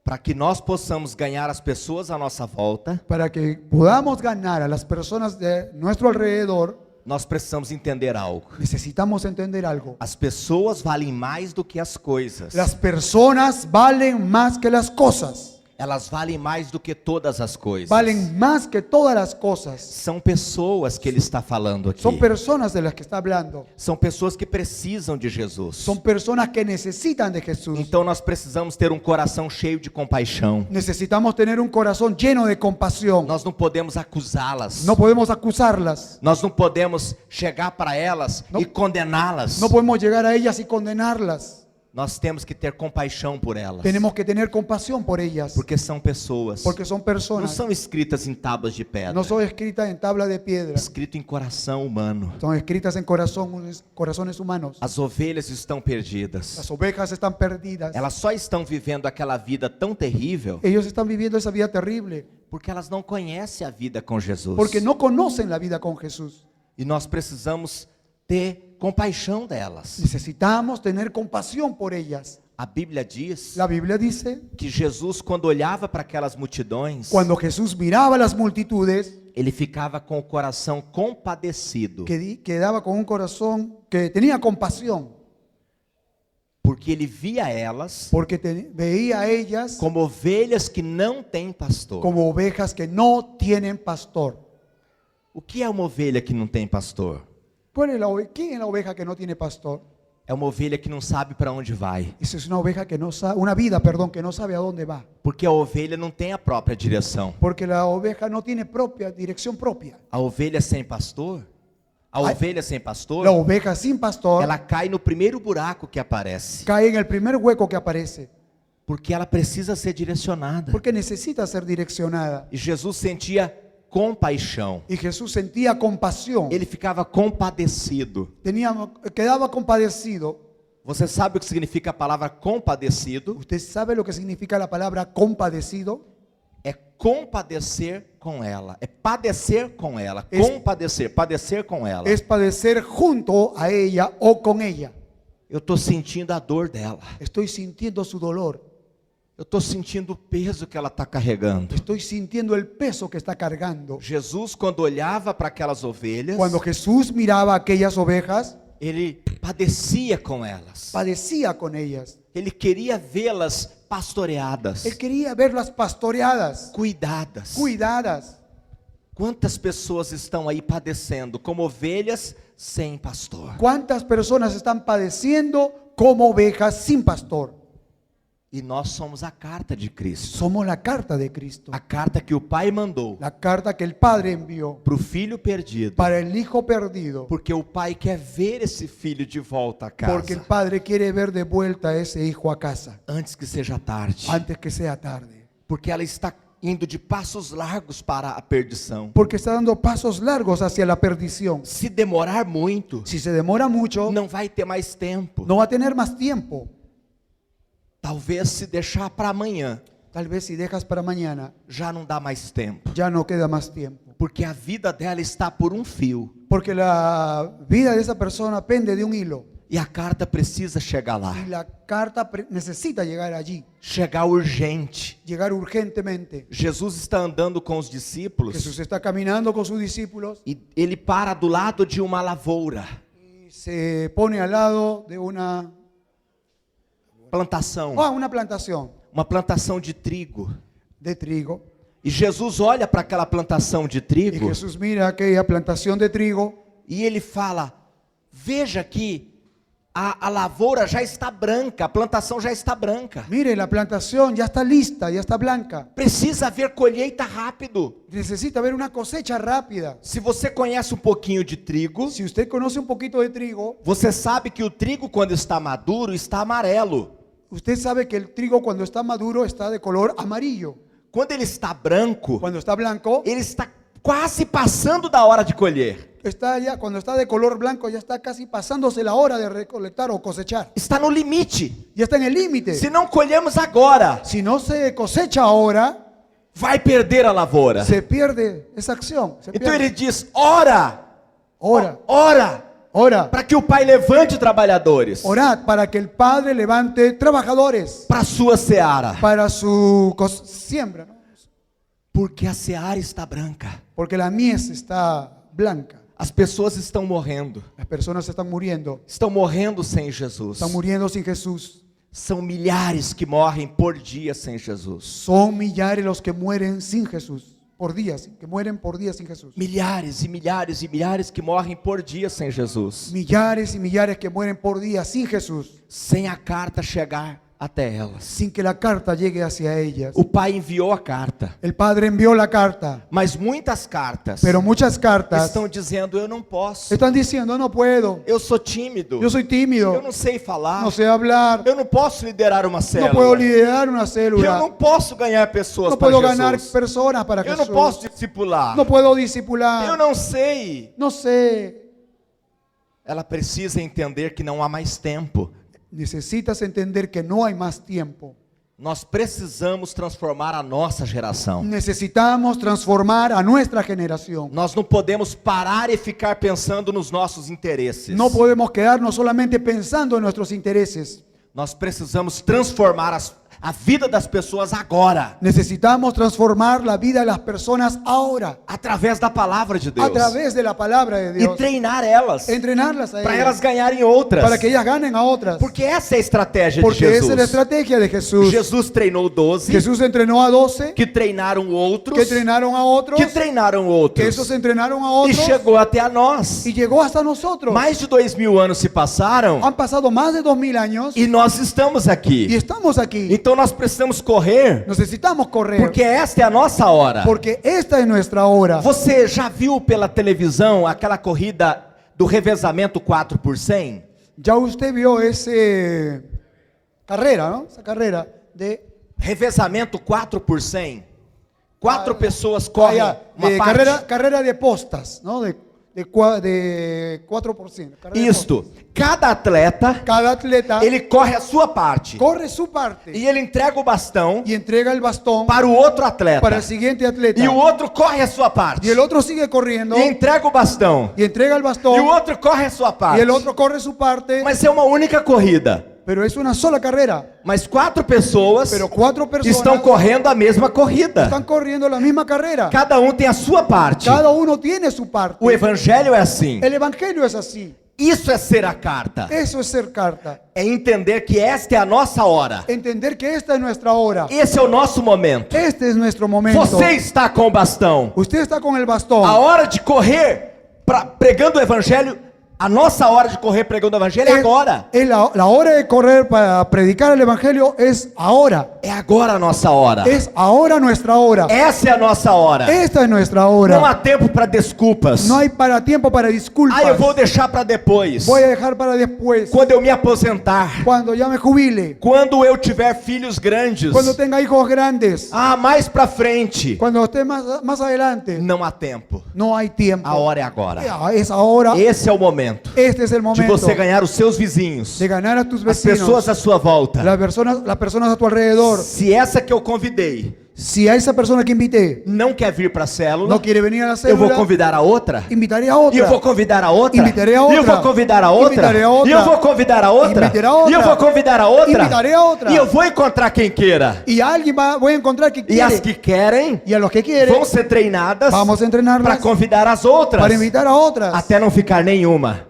para que nós possamos ganhar as pessoas à nossa volta, para que podamos ganar a las personas de nuestro alrededor, nós precisamos entender algo. necesitamos entender algo. As pessoas valem mais do que as coisas. Las personas valen más que las cosas. Elas valem mais do que todas as coisas. Valen más que todas las cosas. São pessoas que ele está falando aqui. Son personas de las que está hablando. São pessoas que precisam de Jesus. Son personas que necesitan de Jesús. Então nós precisamos ter um coração cheio de compaixão. Necesitamos tener un corazón lleno de compasión. Nós não podemos acusá-las. No podemos acusarlas. Nós não podemos chegar para elas e condená-las. No podemos llegar a ellas y condenarlas. Nós temos que ter compaixão por elas. Tenemos que tener compasión por ellas. Porque são pessoas. Porque son Não personas. são escritas em tábuas de pedra. No son escritas en tabla de piedra. Escrito em coração humano. Son escritas en corazones humanos. As ovelhas estão perdidas. Las ovejas están perdidas. Elas só estão vivendo aquela vida tão terrível Ellos están viviendo esa vida terrible. porque elas não conhecem a vida com Jesus. Porque no conocen la vida con Jesús. E nós precisamos ter compaixão delas. Necesitamos tener compasión por ellas. A Bíblia diz La Biblia dice, que Jesus, quando olhava para aquelas multidões, cuando Jesús miraba a las multitudes, ele ficava com o coração compadecido, quedaba con un corazón que tenía compasión, porque ele via elas porque veía a ellas como ovelhas que não têm pastor. como ovejas que no tienen pastor. O que é uma ovelha que não tem pastor? ¿Quién es la oveja que no tiene pastor? É uma ovelha que não sabe para onde vai, Esa es una oveja que no sabe, una vida, perdón, que no sabe a dónde va. porque a ovelha não tem a própria direção. Porque la oveja no tiene dirección propia. A ovelha sem pastor, La oveja sin pastor ela cai no primeiro buraco que aparece, cae en el primer hueco que aparece. porque ela precisa ser direcionada. Porque necesita ser direccionada. E Jesus sentia compaixão. Y Jesús sentía compasión. Ele ficava compadecido. Quedaba compadecido. Você sabe o que significa a palavra compadecido? ¿Usted sabe lo que significa la palabra compadecido? É compadecer com ela. É padecer com ela. Es- Compadecer, padecer com ela. Es padecer junto a ella o con ella. Eu estou sentindo a dor dela. Estoy sintiendo su dolor. Eu estou sentindo o peso que ela está carregando. Estoy sintiendo el peso que está cargando. Jesus, quando olhava para aquelas ovelhas, Cuando Jesús miraba a aquellas ovejas, ele padecia com elas. padecía con ellas. Ele queria vê-las pastoreadas, Él quería verlas pastoreadas, cuidadas. cuidadas. Quantas pessoas estão aí padecendo como ovelhas sem pastor? ¿Cuántas personas están padeciendo como ovejas sin pastor? E nós somos a carta de Cristo. Somos la carta de Cristo. A carta que o Pai mandou La carta que el Padre envió para o filho perdido. para el Hijo perdido. Porque o Pai quer ver esse filho de volta a casa. Porque el Padre quiere ver de vuelta a ese hijo a casa Antes que seja tarde. antes que sea tarde. Porque ela está indo de passos largos para a perdição. Porque está dando pasos largos hacia la perdición. Se demorar muito, Si se demora mucho, não vai ter mais tempo. no va a tener más tiempo. Talvez se deixar para amanhã, Tal vez si dejas para mañana, já não dá mais tempo. ya no queda más tiempo. Porque a vida dela está por um fio. Porque la vida de esa persona pende de un hilo. E a carta precisa chegar lá. Y la carta necesita llegar allí, Chegar urgente. llegar urgentemente. Jesus está andando com os discípulos. Jesús está caminando con sus discípulos E ele para do lado de uma lavoura. y se pone al lado de una Plantação. una plantación Uma plantação de trigo. de trigo. E Jesus olha para aquela plantação de Y trigo Jesús mira aquella plantación de trigo e ele fala: veja que a lavoura já está branca, a plantação já está branca. Mire, la plantación ya está lista, ya está blanca. Precisa haver colheita rápido. Necesita haber una cosecha rápida. Se você conhece um pouquinho de trigo, Si usted conoce un poquito de trigo, você sabe que o trigo, quando está maduro, está amarelo. usted sabe que el trigo cuando está maduro está de color amarillo. Quando ele está branco, Cuando está blanco, ele está quase passando da hora de colher. cuando está de color blanco ya está casi pasándose la hora de recolectar o cosechar. Está no limite. Ya está en el límite. Se não colhemos agora, Si no se cosecha ahora, vai perder a lavoura. se pierde esa acción. Se Então pierde. ele diz: ora, Ora, ora, Ora, para que o Pai levante trabalhadores orad para que el Padre levante trabajadores para a sua seara, para su siembra, ¿no? porque a seara está branca. Porque la mies está blanca. As pessoas estão morrendo Las personas están muriendo sem Jesus. están muriendo sin Jesús. São milhares que morrem por dia sem Jesus. Son millares los que mueren sin Jesús, por días, que mueren por días sin Jesús. Milhares e milhares e milhares que morrem por dia sem Jesus. Millares y millares que mueren por día sin Jesús, Sem a carta chegar até elas. sin que la carta llegue hacia ellas. O Pai enviou a carta, El Padre envió la carta, mas muitas cartas pero muchas cartas estão dizendo: eu não posso, están diciendo, no puedo, eu sou tímido, yo soy eu tímido, não sei falar, no sé hablar, eu não posso liderar uma no puedo célula, liderar una eu célula, não posso ganhar pessoas no para puedo ganar Jesus, personas para eu não Jesús, posso discipular, no puedo eu discipular, não sei. no sé. Ela precisa entender que não há mais tempo. Necesitas entender que no hay más tiempo. Nós precisamos transformar a nossa geração. Necesitamos transformar a nuestra generación. Nós não podemos parar e ficar pensando nos nossos interesses. No podemos quedarnos solamente pensando en nuestros intereses. Nós precisamos transformar a vida das pessoas agora, Necesitamos transformar la vida de las personas ahora, através da palavra de Deus, a través de la palabra de e Dios. treinar elas, Entrenarlas a para ellas, elas ganharem outras, para que ellas ganen a otras. porque essa é a estratégia de Porque esa es la Jesus. estrategia de Jesús. Jesus treinou 12, Jesús entrenó a 12, que treinaram outros, que entrenaron a otros, que treinaram que outros, esos entrenaron a e otros, chegou até a nós. y llegó hasta nosotros. Mais de 2000 anos se passaram Han pasado más de 2000 años e nós estamos y aqui. estamos aquí. Então nós precisamos correr, Necesitamos correr, porque esta é a nossa hora. porque esta es nuestra hora. Você já viu pela televisão aquela corrida do revezamento 4 por 100? Ya usted vio ese carrera, ¿no? Esa carrera de Revezamento 4 por 100. Quatro pessoas correm uma de parte. carrera de postas, ¿no? De 4%. carrera de Isto. postas. Cada atleta, Cada atleta ele corre a sua parte. corre su parte E ele entrega o bastão y entrega el bastón para o outro atleta. para el siguiente atleta. E o outro corre a sua parte. Y el otro sigue corriendo E entrega o bastão. y entrega el E bastón. o outro corre a sua Y parte. el otro corre su parte. Mas é uma única corrida. Pero es una sola carrera. Mas 4 pessoas Pero 4 personas estão correndo a mesma corrida. están corriendo la misma carrera. Cada tem a sua parte. Cada uno tiene su parte. O evangelho é assim. El evangelio es así. Isso é ser a carta. Eso es ser carta. É entender que esta é a nossa hora. Entender que esta es nuestra hora. Esse é o nosso momento. Este es nuestro momento. Você está com o bastão. Usted está con el bastón. A hora de correr pregando o evangelho, a nossa hora de correr pregando o evangelho é agora. La hora de correr para predicar el evangelio es ahora. É agora a nossa hora. Es ahora nuestra hora. Essa é a nossa hora. Esta es nuestra hora. Não há tempo para desculpas. No hay tiempo para disculpas. Eu vou deixar para depois. Voy a dejar para después. Quando eu me aposentar. Cuando ya me jubile. Quando eu tiver filhos grandes. Cuando tenga hijos grandes. Mais para frente. Cuando esté más adelante. Não há tempo. No hay tiempo. A hora é agora. Es ahora. Esse é o momento. Este es el momento. De você ganhar os seus vizinhos. De ganar a tus As vecinos. pessoas à sua volta. Las personas a tu alrededor. Se essa que eu convidei Si a esa persona que invité não quer vir para a célula, no quiere venir a la eu célula, vou convidar a outra. invitaré a otra. E eu vou convidar a outra. Invitaré a outra. E eu vou convidar a outra. Invitaré a outra. E eu vou convidar a outra. Invitaré a outra. E eu vou convidar a outra. Invitaré a outra. E eu vou encontrar quem queira. Y a alguien voy a encontrar que E quiere. as que querem Y a los que quieren, vão ser treinadas vamos a entrenarlas para convidar as outras. para invitar a otras. Até não ficar nenhuma.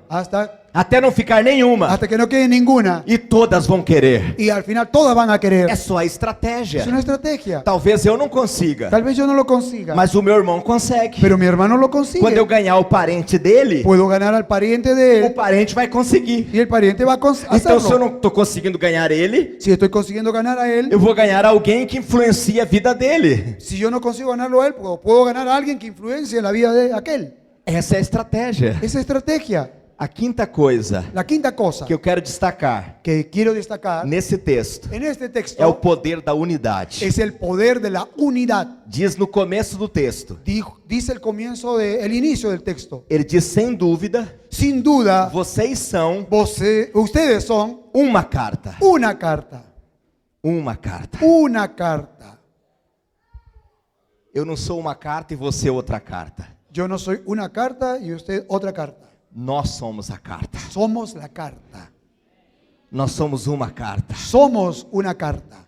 Até não ficar nenhuma. Hasta que no quede ninguna. E todas vão querer. Y al final todas van a querer. É só a estratégia. Es una estrategia. Talvez eu não consiga, Tal vez yo no lo consiga, mas o meu irmão consegue. pero mi hermano lo consigue. Quando eu ganhar o parente dele, Puedo ganar al pariente de o él parente vai conseguir. y el pariente va a Então, se eu hacerlo. não estou conseguindo ganhar ele, Si estoy consiguiendo ganar a él, eu vou ganhar alguém que influencia a vida dele. si yo no consigo ganarlo a él, puedo ganar a alguien que influencie en la vida de aquel. Essa é a estratégia. Esa estrategia. A quinta coisa La quinta cosa que eu quero destacar que quiero destacar nesse texto en este texto é o poder da unidade. es el poder de la unidad. Diz no começo do texto, Dice el comienzo el inicio del texto. ele diz sem dúvida, Sin duda, vocês são ustedes son uma carta. una carta. Uma carta. Una carta. Eu não sou uma carta e você outra carta. Yo no soy una carta y usted otra carta. Nós somos a carta. Somos la carta. Nós somos uma carta. Somos una carta.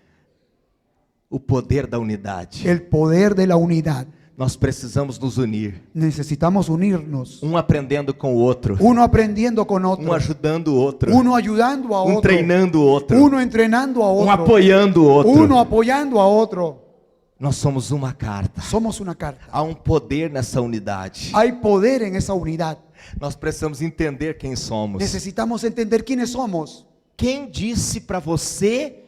O poder da unidade. El poder de la unidad. Nós precisamos nos unir. Necesitamos unirnos. Um aprendendo com o outro. Uno aprendiendo con otro. Um ajudando o outro. Uno ayudando a Um otro. treinando o outro. Uno entrenando a Um otro. apoiando o outro. Uno apoyando a otro. Nós somos uma carta. Somos una carta. Há um poder nessa unidade. Hay poder en esa unidad. Nós precisamos entender quem somos. Necesitamos entender quiénes somos. Quem disse para você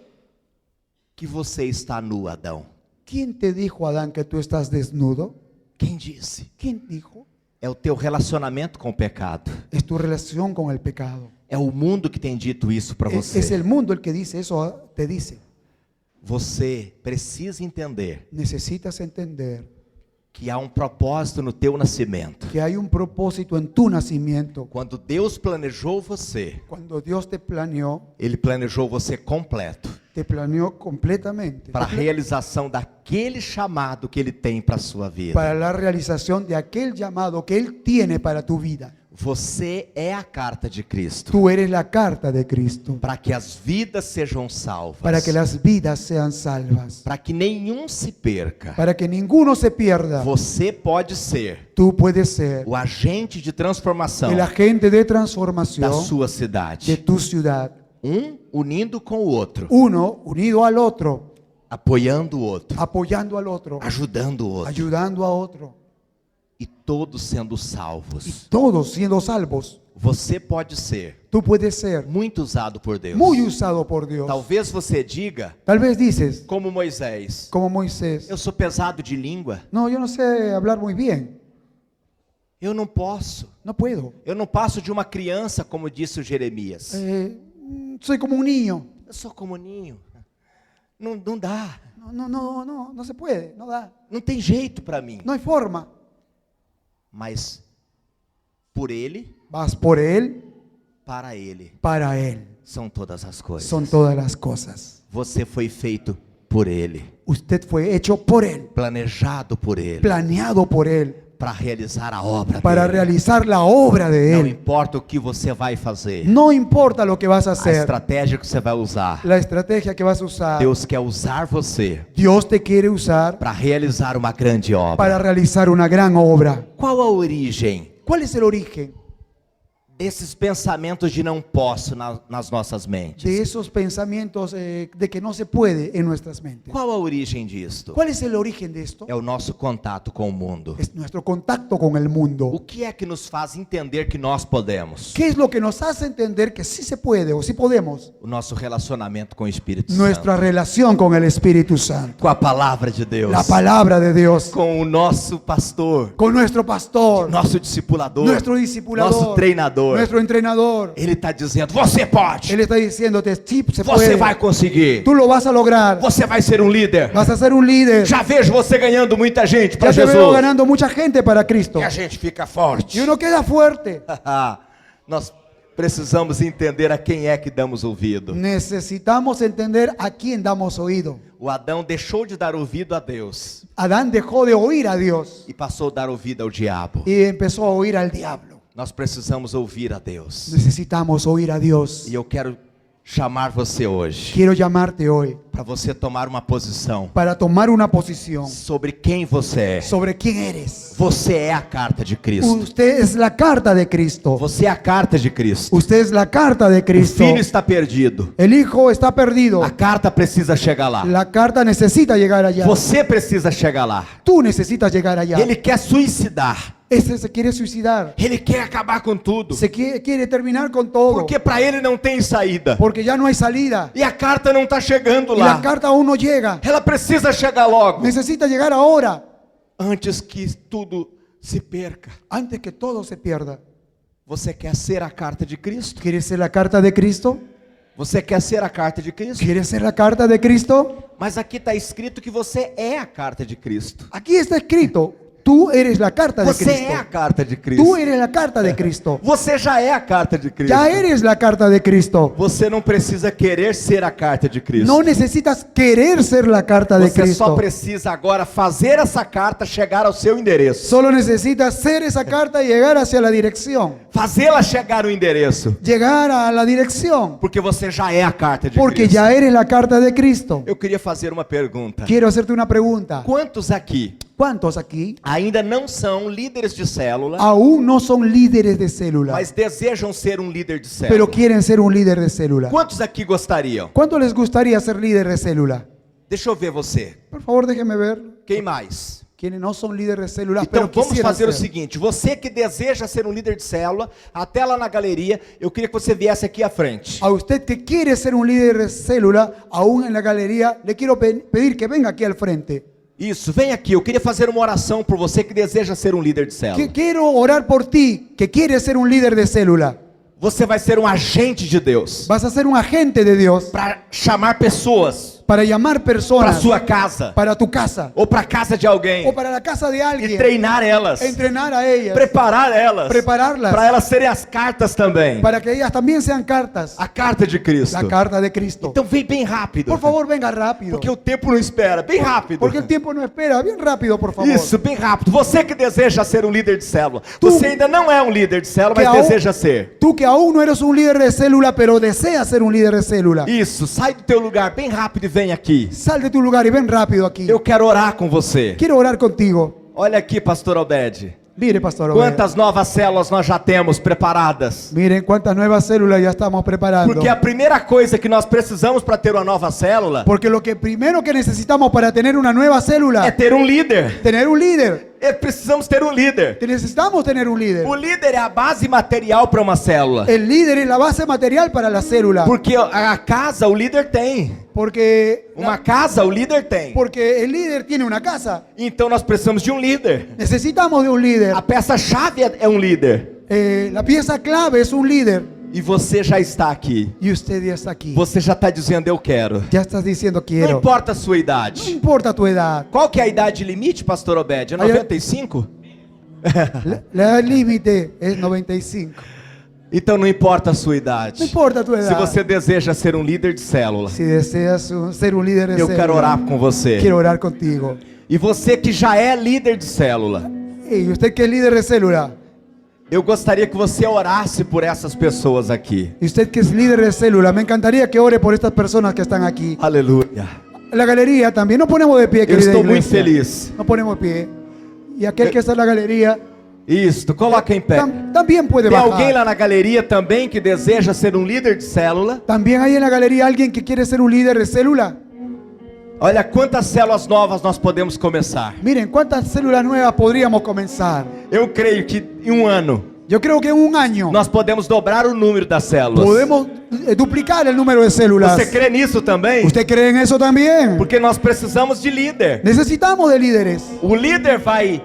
que você está nu, Adão? ¿Quién te dijo, Adán, que tú estás desnudo? Quem disse? ¿Quién dijo? É o teu relacionamento com o pecado. Es tu relación con el pecado. É o mundo que tem dito isso para você. Es el mundo el que dice eso, te dice. Você precisa entender Necesitas entender que há um propósito no teu nascimento. que hay un propósito en tu nacimiento. Quando Deus planejou você, Cuando Dios te planeó você completo completamente para a realização daquele chamado que Ele tem para a sua vida. para la realización de aquel llamado que Él tiene para tu vida. Você é a carta de Cristo Tú eres la carta de Cristo para que as vidas sejam salvas, para que las vidas sean salvas, para que nenhum se perca. para que ninguno se pierda. Você pode ser Tú puedes ser o agente de transformação el agente de da transformación sua de cidade. tu ciudad. Um unindo com o outro, Uno unido al otro, apoiando o outro, apoyando al otro, ajudando o outro, ayudando a otro, e todos sendo y salvos. todos siendo salvos. Você pode ser Tú puedes ser muito usado por Deus. muy usado por Dios. Talvez você diga, Tal vez dices, como Moisés, como Moisés, eu sou pesado de língua, no, yo no sé hablar muy bien, eu não posso. no puedo. Eu não passo de uma criança, como disse o Jeremias. Soy como un niño. Eu sou como ninho. Não dá. No se puede, no da. Não tem jeito para mim. No hay forma. Mas por Ele, Vas por Él, para Ele, para Él. são todas as coisas. Son todas las cosas. Você foi feito por Ele, Usted fue hecho por Él, planejado por Ele, planeado por Él, para realizar a obra para dele. realizar la obra de Não Él. importa o que você vai fazer, No importa lo que vas a a hacer, estratégia que você vai usar. la estrategia que vas a usar. Deus quer usar você Dios te quiere usar para realizar uma grande obra. para realizar una gran obra. Qual a origem ¿Cuál es el origen desses pensamentos de não posso nas nossas mentes? de esos pensamientos de que no se puede en nuestras mentes? Qual a origem disto? ¿Cuál es el origen de esto? É o nosso contato com o mundo. Es nuestro contacto con el O mundo. que é que nos faz entender que nós podemos? ¿Qué es lo que nos hace entender que sí se puede o sí podemos? O nosso relacionamento com o Espírito Nuestra Santo, relación con el Espíritu Santo, com a palavra de Deus, la palabra de Dios, com o nosso pastor, con nuestro pastor, nosso discipulador, nuestro discipulador, nosso treinador. nuestro entrenador. Ele está dizendo: você pode, Él está diciéndote, sí, se você puede. vai conseguir, Tú lo vas a lograr. você vai ser um líder. Vas a ser un líder. Já vejo você ganhando muita gente para Ya te veo Jesus. ganando mucha gente para Cristo. E a gente fica forte. Y uno queda fuerte. Nós precisamos entender a quem é que damos ouvido. Necesitamos entender a quién damos oído. O Adão deixou de dar ouvido a Deus Adán dejó de oír a Dios e passou a dar ouvido ao diabo. y empezó a oír al diablo. Nós precisamos ouvir a Deus. Necesitamos oír a Dios. E eu quero chamar você hoje Quiero llamarte hoy para você tomar uma posição para tomar una posición sobre quem você é. sobre quién eres. Você é a carta de Cristo. Usted es la carta de Cristo. Você é a carta de Cristo. Usted es la carta de O Cristo. filho está perdido. El hijo está perdido. A carta precisa chegar lá. La carta necesita llegar allá. Você precisa chegar lá. Tú necesitas llegar allá. Ele quer suicidar. Ese se quiere suicidar. Ele quer acabar com tudo. Se quiere terminar con todo. Porque para ele não tem saída. Porque ya no hay salida. E a carta não está chegando Y la lá. carta aún no llega. Ela precisa chegar logo. Necesita llegar ahora. Antes que tudo se perca. Antes que todo se pierda. Você quer ser a carta de Cristo? ¿Quieres ser la carta de Cristo? Você quer ser a carta de Cristo? ¿Quieres ser la carta de Cristo? Mas aqui está escrito que você é a carta de Cristo. Aquí está escrito, tú eres la carta de Você é Cristo. a carta de Cristo. Tú eres la carta de Cristo. Você já é a carta de Cristo. Ya eres la carta de Cristo. Você não precisa querer ser a carta de Cristo. No necesitas querer ser la carta de Você só Cristo. precisa agora fazer essa carta chegar ao seu endereço. Solo necesitas ser esa carta y llegar hacia la dirección. Fazê-la chegar no endereço. Llegar a la dirección. Porque você já é a carta de Porque Cristo. ya eres la carta de Cristo. Eu queria fazer uma pergunta. Quiero hacerte una pregunta. Quantos aqui ¿Cuántos aquí ainda não são líderes de célula, aún no son líderes de célula, mas desejam ser um líder de pero célula? quieren ser un líder de célula? Quantos aqui gostariam? ¿Cuánto les gustaría ser líder de célula? Deixa eu ver você. Por favor, déjenme ver. Quem mais? Quienes no son líderes de células, Então pero vamos quisieran fazer o ser. seguinte: você que deseja ser um líder de célula, até lá na galeria, eu queria que você viesse aqui à frente. A usted que quiere ser un líder de célula, aún en la galería, le quiero pedir que venga aquí al frente. Isso, vem aqui. Eu queria fazer uma oração por você que deseja ser um líder de célula. Que quiero orar por ti, que quieres ser un líder de célula. Você vai ser um agente de Deus Vas a ser un agente de Dios para chamar pessoas para llamar para personas sua casa para tu casa ou para a casa de alguém o para la casa de e alguien. treinar elas, Entrenar a ellas, preparar elas, prepararlas para elas serem as cartas também. para que ellas también sean cartas. A carta de Cristo. La carta de Cristo. Então vem bem rápido. Por favor, venga rápido. Porque o tempo não espera. Bem rápido. Porque el tiempo no espera. Bien rápido, por favor. Isso, bem rápido. Você que deseja ser um líder de célula. Você ainda não é um líder de célula, Que mas aún- deseja ser. Tú que aún no eres un líder de célula, pero deseas ser un líder de célula. Isso, sai do teu lugar bem rápido e vem aqui. Sal de tu lugar y ven rápido aquí. Eu quero orar com você. Quiero orar contigo. Olha aqui, pastor Obed. Mire, pastor Obed. Quantas novas células nós já temos preparadas? Miren cuántas nuevas células ya estamos preparando. Porque a primeira coisa que nós precisamos para ter uma nova célula Porque lo que primero que necesitamos para tener una nueva é célula, ter um líder. tener un líder. Precisamos ter um líder. Necesitamos tener un líder. O líder é a base material para uma célula. El líder es la base material para la célula. Porque a casa o líder tem. Porque Uma casa o líder tem. el líder tiene una casa. Então nós precisamos de um líder. Necesitamos de un líder. A peça-chave é um líder. La pieza clave es un líder. E você já está aqui. Y usted ya está aquí. Você já está dizendo eu quero. Ya estás diciendo Não quiero. importa a sua No idade. importa tu edad. Qual que é a idade limite, pastor Obed? É 95? La edad límite es 95. Então não importa a sua idade. No importa tu Se edad. você deseja ser um líder de célula, Si deseas ser un líder de eu célula, quero orar com você. quiero orar contigo. E você que já é líder de célula, Y usted que es líder de célula, eu gostaria que você orasse por essas pessoas aqui. y usted que es líder de célula, me encantaría que ore por estas personas que están aquí. Aleluia. En la galería también, no ponemos de pie, Eu querida estou muito iglesia. feliz. No ponemos de pie. Y aquel que está en la galería Isso, coloca em pé. también puede Tem alguém bajar. lá na galeria também que deseja ser um líder de célula? También hay en la galería alguien que quiere ser un líder de célula. Olha quantas células novas nós podemos começar. Miren, ¿cuántas células nuevas podríamos comenzar? Eu creio que em um ano Yo creo que en un año nós podemos dobrar o número das células. podemos duplicar el número de células. Você crê nisso também? ¿Usted cree en eso también? Porque nós precisamos de líder. Necesitamos de líderes. O líder vai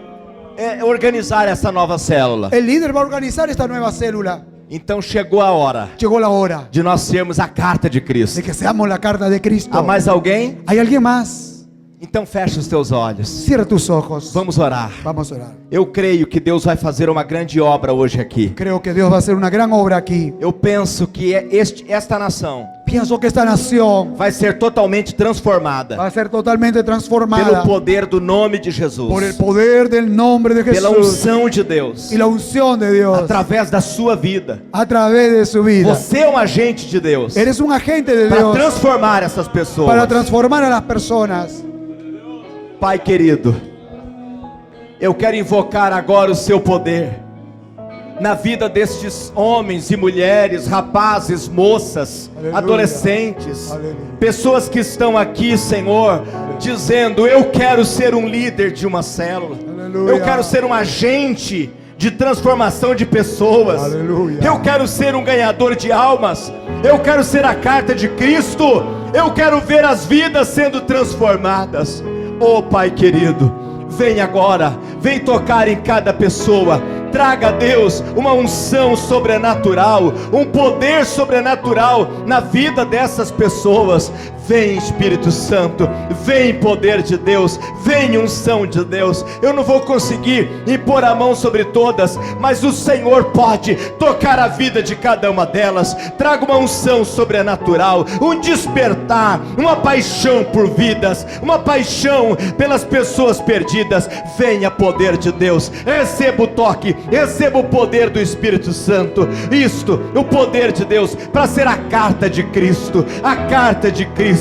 organizar essa nova célula. El líder va a organizar esta nueva célula. Então chegou a hora Llegó la hora de nós sermos a carta de de Cristo. que seamos la carta de Cristo. Há mais alguém? ¿Hay alguien más? Então fecha os teus olhos. Cierra tus ojos. Vamos orar. Vamos a orar. Eu creio que Deus vai fazer uma grande obra hoje aqui. Creo que Dios va a hacer una gran obra aquí. Eu penso que esta nação Pienso que esta nación vai ser totalmente transformada va a ser totalmente pelo transformada poder do nome de Jesus, por el poder del nombre de pela Jesús unção de Deus, y la unción de Dios através da sua vida. a través de su vida. Você é um agente de Deus Eres un agente de para Dios transformar essas pessoas. para transformar a las personas. Pai querido, eu quero invocar agora o seu poder na vida destes homens e mulheres, rapazes, moças, Aleluia. adolescentes, Aleluia. pessoas que estão aqui, Senhor, dizendo: eu quero ser um líder de uma célula, Aleluia. eu quero ser um agente de transformação de pessoas, Aleluia. eu quero ser um ganhador de almas, eu quero ser a carta de Cristo, eu quero ver as vidas sendo transformadas. Oh Pai querido, vem agora, vem tocar em cada pessoa. Traga, Deus, uma unção sobrenatural, um poder sobrenatural na vida dessas pessoas. Vem Espírito Santo, vem poder de Deus, vem unção de Deus. Eu não vou conseguir impor a mão sobre todas, mas o Senhor pode tocar a vida de cada uma delas. Traga uma unção sobrenatural, um despertar, uma paixão por vidas, uma paixão pelas pessoas perdidas. Venha poder de Deus, receba o toque, receba o poder do Espírito Santo. Isto, o poder de Deus, para ser a carta de Cristo, a carta de Cristo.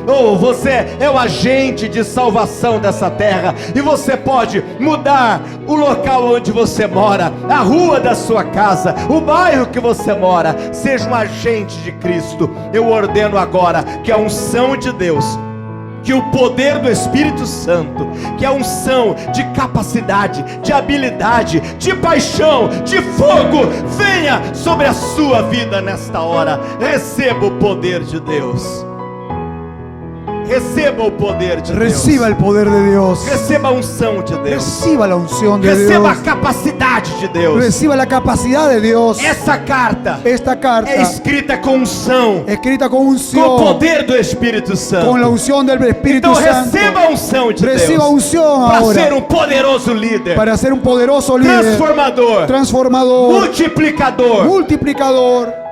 Oh, você é o agente de salvação dessa terra, e você pode mudar o local onde você mora, a rua da sua casa, o bairro que você mora. Seja um agente de Cristo. Eu ordeno agora que a unção de Deus, que o poder do Espírito Santo, que a unção de capacidade, de habilidade, de paixão, de fogo, venha sobre a sua vida nesta hora. Receba o poder de Deus. Receba o poder de Deus. Reciba el poder de Dios. Receba a unção de Deus. Reciba la unción de Receba a Dios. capacidade de Deus. Reciba la capacidad de Dios. Essa carta Esta carta é escrita com unção, escrita con com o unción, poder do Espírito Santo. con la unción del Espíritu Então Santo. receba a unção de Reciba Deus unción para ahora ser um poderoso líder, para ser un poderoso líder, transformador, transformador, multiplicador, multiplicador.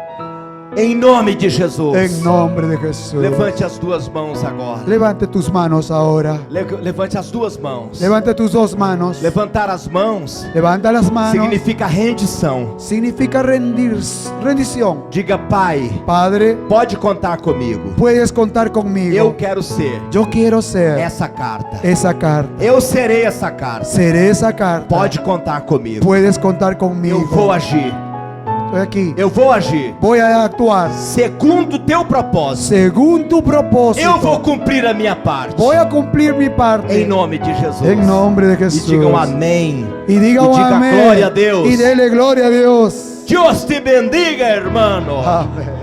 em nome de Jesus. En nombre de Jesús. Levante as duas mãos agora. Levante tus manos ahora. Levante as duas mãos. Levante tus dos manos. Levantar as mãos Levanta las manos. significa rendição. Significa rendición. Diga: Pai, Padre, pode contar comigo. puedes contar conmigo. Eu quero ser Yo quiero ser essa carta. esa carta. Eu serei essa carta. Seré esa carta. Pode contar comigo. Puedes contar conmigo. Eu vou agir. Estoy aquí. Eu vou agir Voy a actuar segundo o teu propósito. según tu propósito. Eu vou cumprir a minha parte. Voy a cumplir mi parte. Em nome de Jesus. En nombre de E Jesús. digam amém. Y diga Y diga amén. gloria a Deus. Y dele gloria a Dios. Dios te bendiga, hermano. Amén.